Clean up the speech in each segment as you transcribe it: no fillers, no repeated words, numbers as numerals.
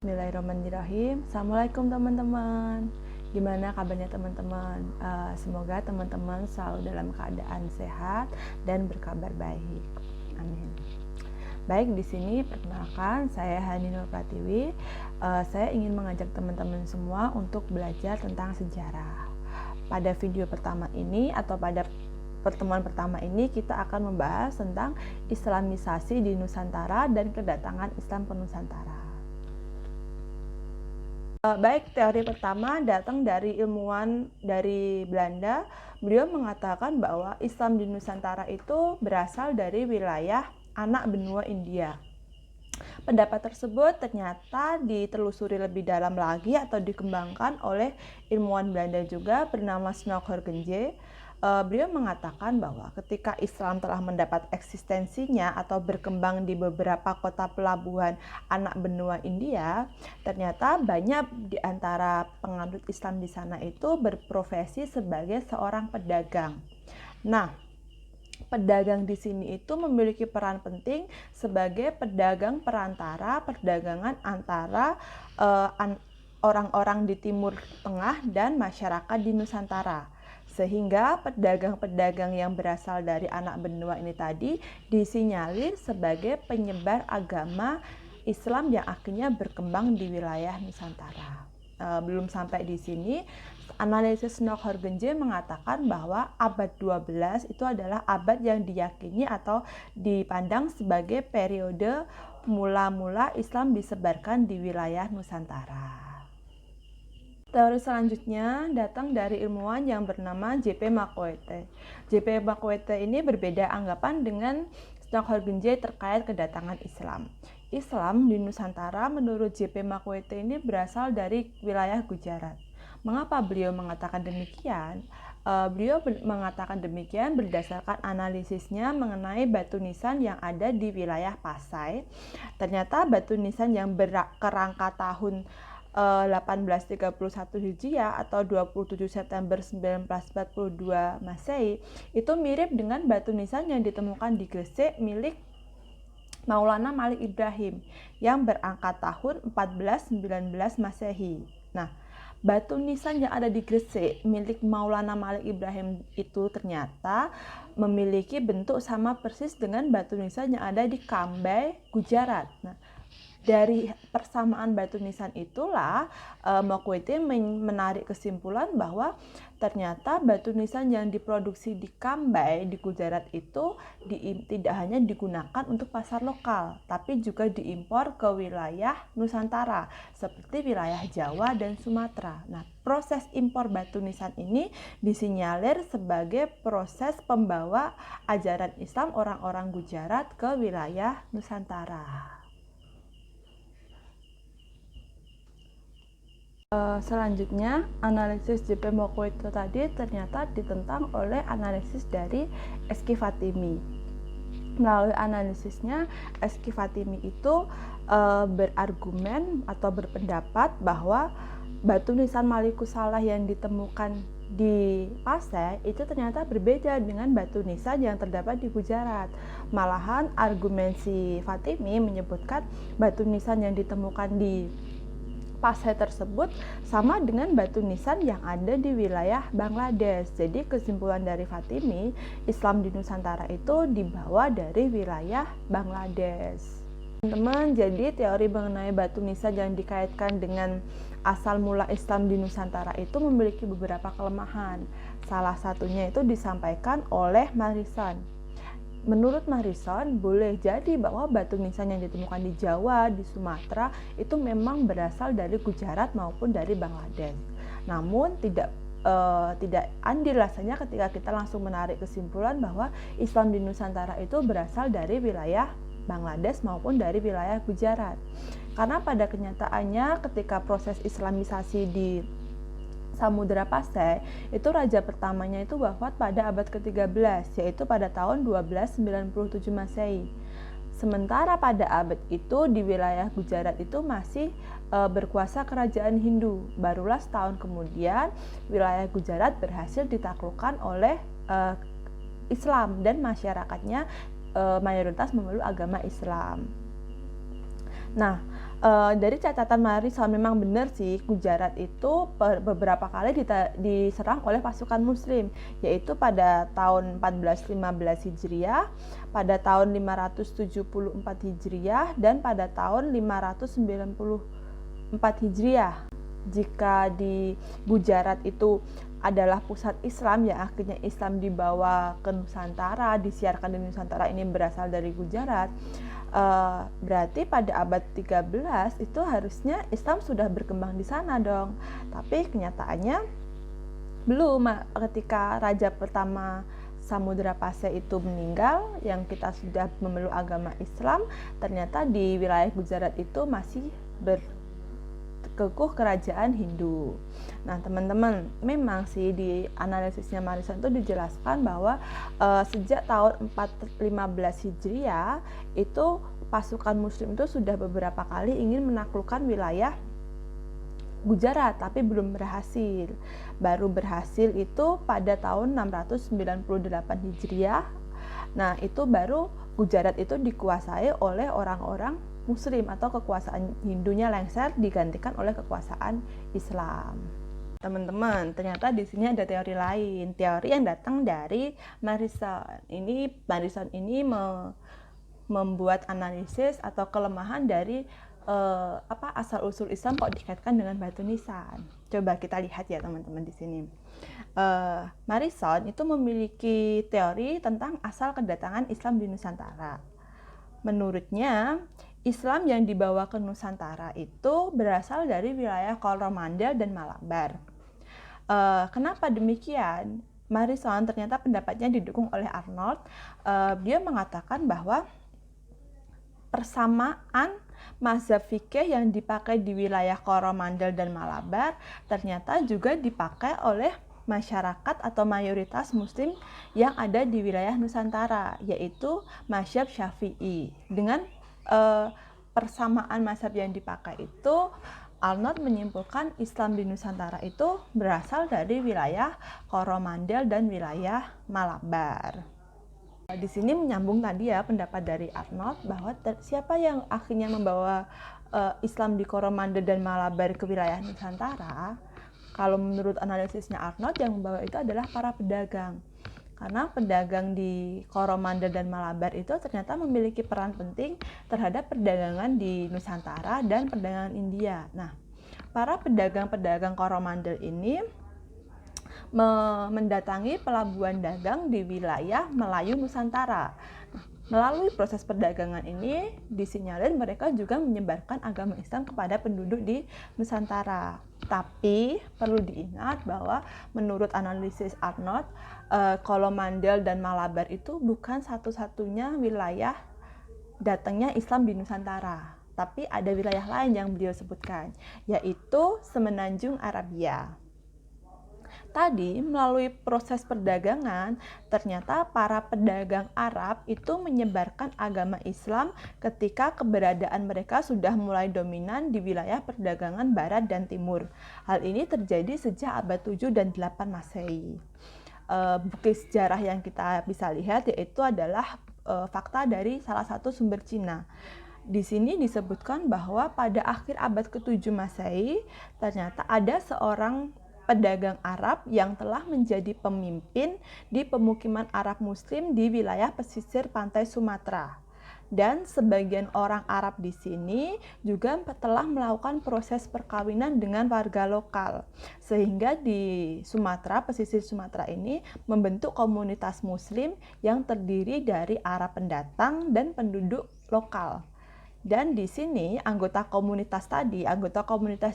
Bismillahirrahmanirrahim. Assalamualaikum teman-teman. Gimana kabarnya teman-teman? Semoga teman-teman selalu dalam keadaan sehat dan berkabar baik. Amin. Baik, di sini perkenalkan saya Hani Nur Pratiwi. Saya ingin mengajak teman-teman semua untuk belajar tentang sejarah. Pada video pertama ini atau pada pertemuan pertama ini kita akan membahas tentang Islamisasi di Nusantara dan kedatangan Islam ke Nusantara. Baik, teori pertama datang dari ilmuwan dari Belanda. Beliau mengatakan bahwa Islam di Nusantara itu berasal dari wilayah anak benua India. Pendapat tersebut ternyata ditelusuri lebih dalam lagi atau dikembangkan oleh ilmuwan Belanda juga bernama Snokhorgenje. Beliau mengatakan bahwa ketika Islam telah mendapat eksistensinya atau berkembang di beberapa kota pelabuhan anak benua India, ternyata banyak di antara penganut Islam di sana itu berprofesi sebagai seorang pedagang. Nah, pedagang di sini itu memiliki peran penting sebagai pedagang perantara perdagangan antara orang-orang di Timur Tengah dan masyarakat di Nusantara. Sehingga pedagang-pedagang yang berasal dari anak benua ini tadi disinyalir sebagai penyebar agama Islam yang akhirnya berkembang di wilayah Nusantara. Belum sampai di sini, analisis Snokhorgenje mengatakan bahwa abad 12 itu adalah abad yang diyakini atau dipandang sebagai periode mula-mula Islam disebarkan di wilayah Nusantara. Teori selanjutnya datang dari ilmuwan yang bernama J.P. Makoete. J.P. Makoete ini berbeda anggapan dengan Snokhorgenje terkait kedatangan Islam. Islam di Nusantara menurut J.P. Makoete ini berasal dari wilayah Gujarat. Mengapa beliau mengatakan demikian? Beliau mengatakan demikian berdasarkan analisisnya mengenai batu nisan yang ada di wilayah Pasai. Ternyata batu nisan yang berkerangka tahun 1831 Hijriah atau 27 September 1942 Masehi itu mirip dengan batu nisan yang ditemukan di Gresik milik Maulana Malik Ibrahim yang berangkat tahun 1419 Masehi. Nah, batu nisan yang ada di Gresik milik Maulana Malik Ibrahim itu ternyata memiliki bentuk sama persis dengan batu nisan yang ada di Cambay, Gujarat. Nah, dari persamaan batu nisan itulah Makoete menarik kesimpulan bahwa ternyata batu nisan yang diproduksi di Cambay di Gujarat itu tidak hanya digunakan untuk pasar lokal, tapi juga diimpor ke wilayah Nusantara seperti wilayah Jawa dan Sumatera. Nah, proses impor batu nisan ini disinyalir sebagai proses pembawa ajaran Islam orang-orang Gujarat ke wilayah Nusantara. Selanjutnya, analisis J.P. Makoete tadi ternyata ditentang oleh analisis dari Eski Fatimi. Melalui analisisnya, Eski Fatimi itu berargumen atau berpendapat bahwa batu nisan Malikusalah yang ditemukan di Pasai itu ternyata berbeda dengan batu nisan yang terdapat di Gujarat. Malahan argumen si Fatimi menyebutkan batu nisan yang ditemukan di Pasai tersebut sama dengan batu nisan yang ada di wilayah Bangladesh. Jadi kesimpulan dari Fatimi, Islam di Nusantara itu dibawa dari wilayah Bangladesh. Teman-teman, jadi teori mengenai batu nisan yang dikaitkan dengan asal mula Islam di Nusantara itu memiliki beberapa kelemahan. Salah satunya itu disampaikan oleh Marison. Menurut Marison, boleh jadi bahwa batu nisan yang ditemukan di Jawa, di Sumatera itu memang berasal dari Gujarat maupun dari Bangladesh. Namun tidak adil rasanya ketika kita langsung menarik kesimpulan bahwa Islam di Nusantara itu berasal dari wilayah Bangladesh maupun dari wilayah Gujarat. Karena pada kenyataannya ketika proses Islamisasi di Samudra Pasai, itu raja pertamanya itu wafat pada abad ke-13, yaitu pada tahun 1297 Masehi. Sementara pada abad itu di wilayah Gujarat itu masih berkuasa kerajaan Hindu. Barulah setahun kemudian wilayah Gujarat berhasil ditaklukkan oleh Islam dan masyarakatnya mayoritas memeluk agama Islam. Nah, Dari catatan Marison memang benar sih, Gujarat itu beberapa kali diserang oleh pasukan Muslim, yaitu pada tahun 1415 Hijriah, pada tahun 574 Hijriah, dan pada tahun 594 Hijriah. Jika di Gujarat itu adalah pusat Islam, ya akhirnya Islam dibawa ke Nusantara, disiarkan di Nusantara, ini berasal dari Gujarat. Berarti pada abad 13 itu harusnya Islam sudah berkembang di sana dong. Tapi kenyataannya belum. Ketika raja pertama Samudra Pasya itu meninggal, yang kita sudah memeluk agama Islam, ternyata di wilayah Gujarat itu masih berkekuh kerajaan Hindu. Nah teman-teman, memang sih di analisisnya Marison itu dijelaskan bahwa sejak tahun 415 Hijriah itu pasukan Muslim itu sudah beberapa kali ingin menaklukkan wilayah Gujarat, tapi belum berhasil. Baru berhasil itu pada tahun 698 Hijriah. Nah itu baru Gujarat itu dikuasai oleh orang-orang Muslim, atau kekuasaan Hindunya lengser digantikan oleh kekuasaan Islam. Teman-teman, ternyata di sini ada teori lain, teori yang datang dari Marison. Marison ini membuat analisis atau kelemahan dari asal usul Islam kok dikaitkan dengan batu nisan. Coba kita lihat ya teman-teman di sini. Marison itu memiliki teori tentang asal kedatangan Islam di Nusantara. Menurutnya, Islam yang dibawa ke Nusantara itu berasal dari wilayah Coromandel dan Malabar. Kenapa demikian? Marison ternyata pendapatnya didukung oleh Arnold. Dia mengatakan bahwa persamaan mazhab fikih yang dipakai di wilayah Coromandel dan Malabar ternyata juga dipakai oleh masyarakat atau mayoritas Muslim yang ada di wilayah Nusantara, yaitu mazhab Syafi'i. Dengan persamaan mazhab yang dipakai itu, Arnold menyimpulkan Islam di Nusantara itu berasal dari wilayah Coromandel dan wilayah Malabar. Di sini menyambung tadi ya pendapat dari Arnold bahwa siapa yang akhirnya membawa Islam di Coromandel dan Malabar ke wilayah Nusantara. Kalau menurut analisisnya Arnold, yang membawa itu adalah para pedagang. Karena pedagang di Coromandel dan Malabar itu ternyata memiliki peran penting terhadap perdagangan di Nusantara dan perdagangan India. Nah, para pedagang-pedagang Coromandel ini mendatangi pelabuhan dagang di wilayah Melayu Nusantara. Melalui proses perdagangan ini, disinyalir mereka juga menyebarkan agama Islam kepada penduduk di Nusantara. Tapi perlu diingat bahwa menurut analisis Arnold, Coromandel dan Malabar itu bukan satu-satunya wilayah datangnya Islam di Nusantara. Tapi ada wilayah lain yang beliau sebutkan, yaitu Semenanjung Arabia. Tadi melalui proses perdagangan, ternyata para pedagang Arab itu menyebarkan agama Islam ketika keberadaan mereka sudah mulai dominan di wilayah perdagangan Barat dan Timur. Hal ini terjadi sejak abad 7 dan 8 Masehi. Bukti sejarah yang kita bisa lihat yaitu adalah fakta dari salah satu sumber Cina. Di sini disebutkan bahwa pada akhir abad ke-7 Masehi, ternyata ada seorang pedagang Arab yang telah menjadi pemimpin di pemukiman Arab Muslim di wilayah pesisir pantai Sumatera. Dan sebagian orang Arab di sini juga telah melakukan proses perkawinan dengan warga lokal. Sehingga di Sumatera, pesisir Sumatera ini membentuk komunitas Muslim yang terdiri dari Arab pendatang dan penduduk lokal. Dan di sini anggota komunitas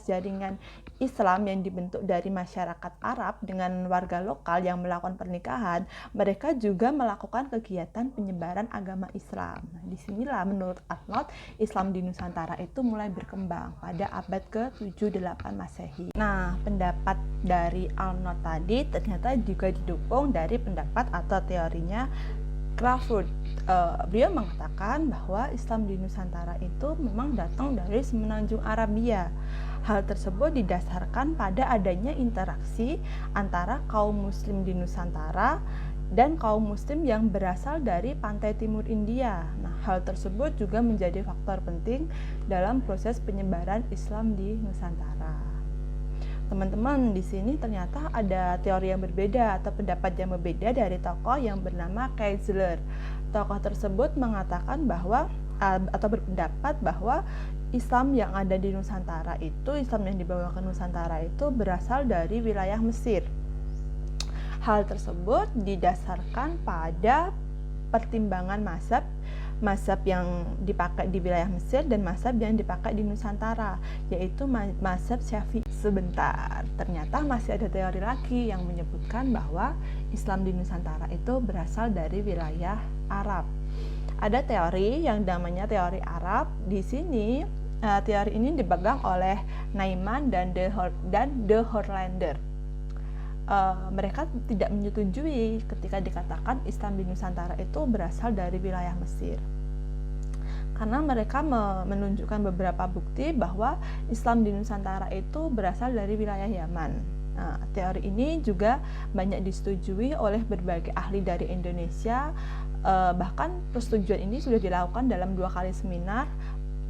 jaringan Islam yang dibentuk dari masyarakat Arab dengan warga lokal yang melakukan pernikahan, mereka juga melakukan kegiatan penyebaran agama Islam. Nah, disinilah menurut Arnold, Islam di Nusantara itu mulai berkembang pada abad ke-7-8 Masehi. Nah, pendapat dari Arnold tadi ternyata juga didukung dari pendapat atau teorinya Crawford. Beliau mengatakan bahwa Islam di Nusantara itu memang datang dari Semenanjung Arabia. Hal tersebut didasarkan pada adanya interaksi antara kaum Muslim di Nusantara dan kaum muslim yang berasal dari pantai timur India. Nah, hal tersebut juga menjadi faktor penting dalam proses penyebaran Islam di Nusantara. Teman-teman, di sini ternyata ada teori yang berbeda atau pendapat yang berbeda dari tokoh yang bernama Kaisler. Tokoh tersebut mengatakan bahwa atau berpendapat bahwa Islam yang ada di Nusantara itu, Islam yang dibawa ke Nusantara itu berasal dari wilayah Mesir. Hal tersebut didasarkan pada pertimbangan mazhab yang dipakai di wilayah Mesir dan mazhab yang dipakai di Nusantara, yaitu mazhab Syafi'i. Sebentar, ternyata masih ada teori lagi yang menyebutkan bahwa Islam di Nusantara itu berasal dari wilayah Arab. Ada teori yang namanya teori Arab. Di sini teori ini dipegang oleh Naiman dan De Hollander. Mereka tidak menyetujui ketika dikatakan Islam di Nusantara itu berasal dari wilayah Mesir, karena mereka menunjukkan beberapa bukti bahwa Islam di Nusantara itu berasal dari wilayah Yaman. Nah, teori ini juga banyak disetujui oleh berbagai ahli dari Indonesia. Bahkan persetujuan ini sudah dilakukan dalam 2 kali seminar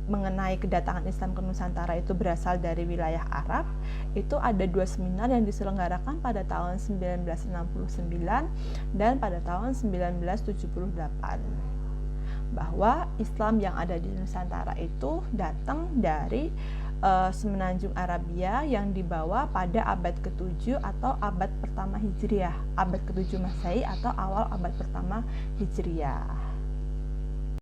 mengenai kedatangan Islam ke Nusantara itu berasal dari wilayah Arab. Itu ada 2 seminar yang diselenggarakan pada tahun 1969 dan pada tahun 1978, bahwa Islam yang ada di Nusantara itu datang dari semenanjung Arabia yang dibawa pada abad ke-7 atau abad pertama Hijriah, abad ke-7 Masehi atau awal abad pertama Hijriah.